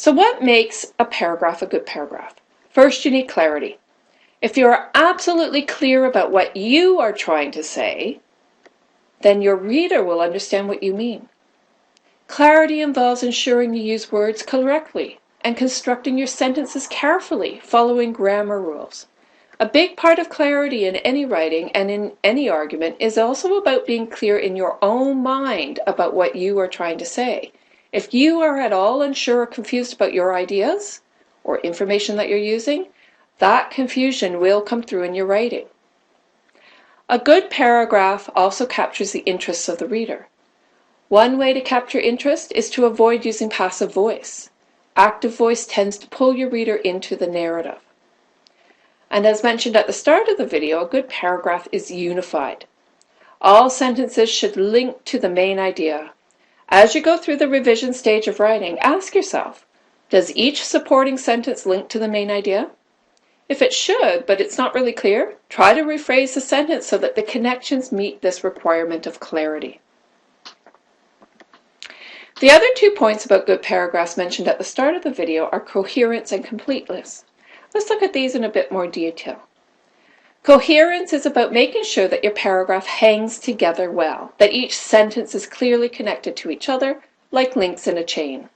So what makes a paragraph a good paragraph? First, you need clarity. If you are absolutely clear about what you are trying to say, then your reader will understand what you mean. Clarity involves ensuring you use words correctly and constructing your sentences carefully, following grammar rules. A big part of clarity in any writing and in any argument is also about being clear in your own mind about what you are trying to say. If you are at all unsure or confused about your ideas or information that you're using, that confusion will come through in your writing. A good paragraph also captures the interests of the reader. One way to capture interest is to avoid using passive voice. Active voice tends to pull your reader into the narrative. And as mentioned at the start of the video, a good paragraph is unified. All sentences should link to the main idea. As you go through the revision stage of writing, ask yourself, does each supporting sentence link to the main idea? If it should, but it's not really clear, try to rephrase the sentence so that the connections meet this requirement of clarity. The other 2 points about good paragraphs mentioned at the start of the video are coherence and completeness. Let's look at these in a bit more detail. Coherence is about making sure that your paragraph hangs together well, that each sentence is clearly connected to each other, like links in a chain.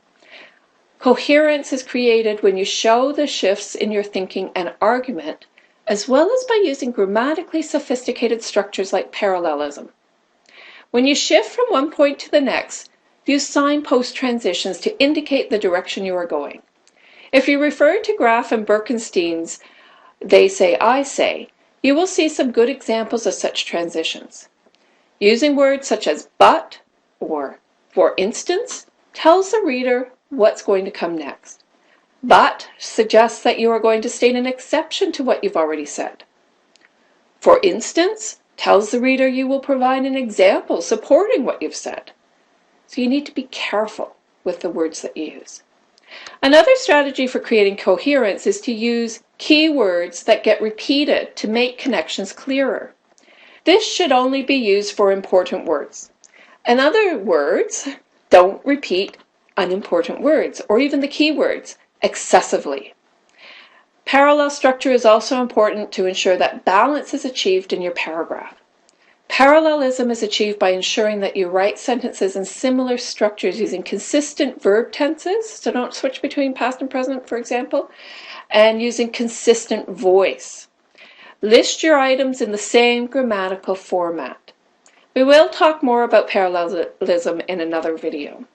Coherence is created when you show the shifts in your thinking and argument, as well as by using grammatically sophisticated structures like parallelism. When you shift from one point to the next, use signpost transitions to indicate the direction you are going. If you refer to Graff and Birkenstein's "they say, I say," you will see some good examples of such transitions. Using words such as but or for instance tells the reader what's going to come next. But suggests that you are going to state an exception to what you've already said. For instance tells the reader you will provide an example supporting what you've said. So you need to be careful with the words that you use. Another strategy for creating coherence is to use keywords that get repeated to make connections clearer. This should only be used for important words. In other words, don't repeat unimportant words or even the keywords excessively. Parallel structure is also important to ensure that balance is achieved in your paragraph. Parallelism is achieved by ensuring that you write sentences in similar structures using consistent verb tenses, so don't switch between past and present, for example, and using consistent voice. List your items in the same grammatical format. We will talk more about parallelism in another video.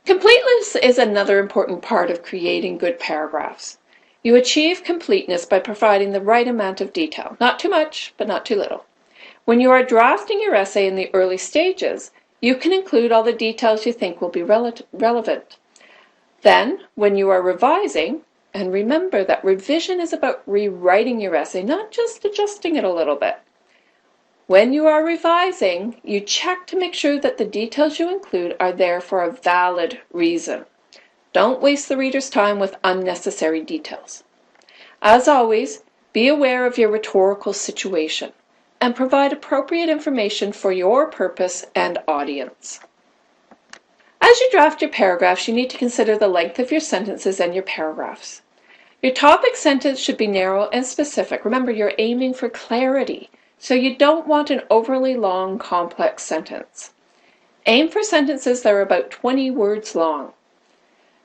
Completeness is another important part of creating good paragraphs. You achieve completeness by providing the right amount of detail, not too much, but not too little. When you are drafting your essay in the early stages, you can include all the details you think will be relevant. Then, when you are revising, and remember that revision is about rewriting your essay, not just adjusting it a little bit. When you are revising, you check to make sure that the details you include are there for a valid reason. Don't waste the reader's time with unnecessary details. As always, be aware of your rhetorical situation and provide appropriate information for your purpose and audience. As you draft your paragraphs, you need to consider the length of your sentences and your paragraphs. Your topic sentence should be narrow and specific. Remember, you're aiming for clarity, so you don't want an overly long, complex sentence. Aim for sentences that are about 20 words long.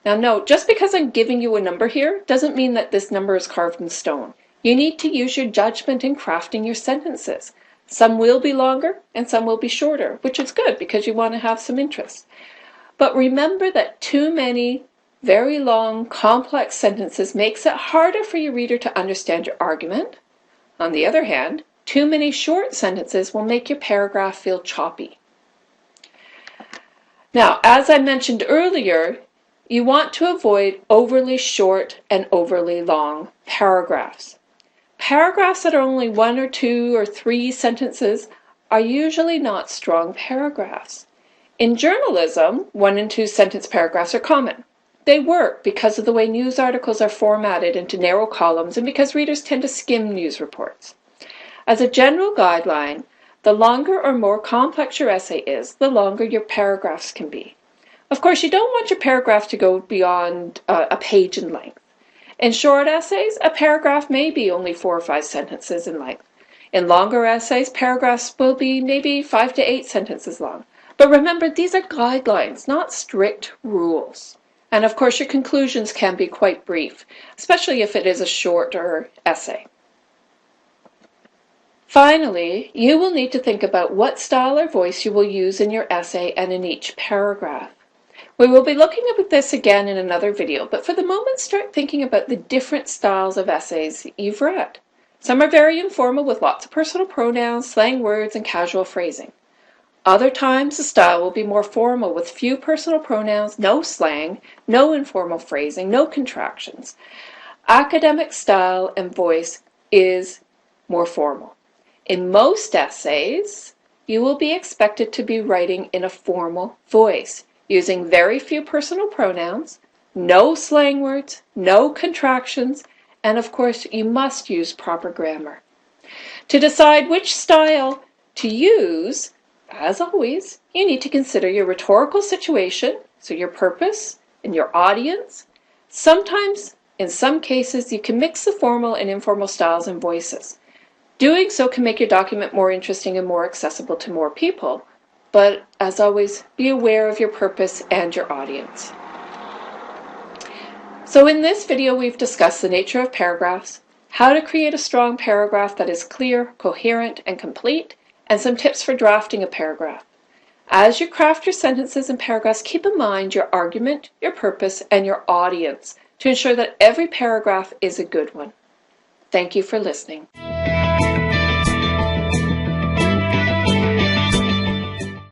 Now note, just because I'm giving you a number here doesn't mean that this number is carved in stone. You need to use your judgment in crafting your sentences. Some will be longer and some will be shorter, which is good because you want to have some interest. But remember that too many very long, complex sentences makes it harder for your reader to understand your argument. On the other hand, too many short sentences will make your paragraph feel choppy. Now, as I mentioned earlier, you want to avoid overly short and overly long paragraphs. Paragraphs that are only 1 or 2 or 3 sentences are usually not strong paragraphs. In journalism, 1 and 2 sentence paragraphs are common. They work because of the way news articles are formatted into narrow columns and because readers tend to skim news reports. As a general guideline, the longer or more complex your essay is, the longer your paragraphs can be. Of course, you don't want your paragraph to go beyond a page in length. In short essays, a paragraph may be only 4 or 5 sentences in length. In longer essays, paragraphs will be maybe 5 to 8 sentences long. But remember, these are guidelines, not strict rules. And of course, your conclusions can be quite brief, especially if it is a shorter essay. Finally, you will need to think about what style or voice you will use in your essay and in each paragraph. We will be looking at this again in another video, but for the moment start thinking about the different styles of essays you've read. Some are very informal with lots of personal pronouns, slang words, and casual phrasing. Other times the style will be more formal with few personal pronouns, no slang, no informal phrasing, no contractions. Academic style and voice is more formal. In most essays, you will be expected to be writing in a formal voice, using very few personal pronouns, no slang words, no contractions, and of course you must use proper grammar. To decide which style to use, as always, you need to consider your rhetorical situation, so your purpose and your audience. Sometimes, in some cases, you can mix the formal and informal styles and voices. Doing so can make your document more interesting and more accessible to more people. But as always, be aware of your purpose and your audience. So in this video, we've discussed the nature of paragraphs, how to create a strong paragraph that is clear, coherent, and complete, and some tips for drafting a paragraph. As you craft your sentences and paragraphs, keep in mind your argument, your purpose, and your audience to ensure that every paragraph is a good one. Thank you for listening.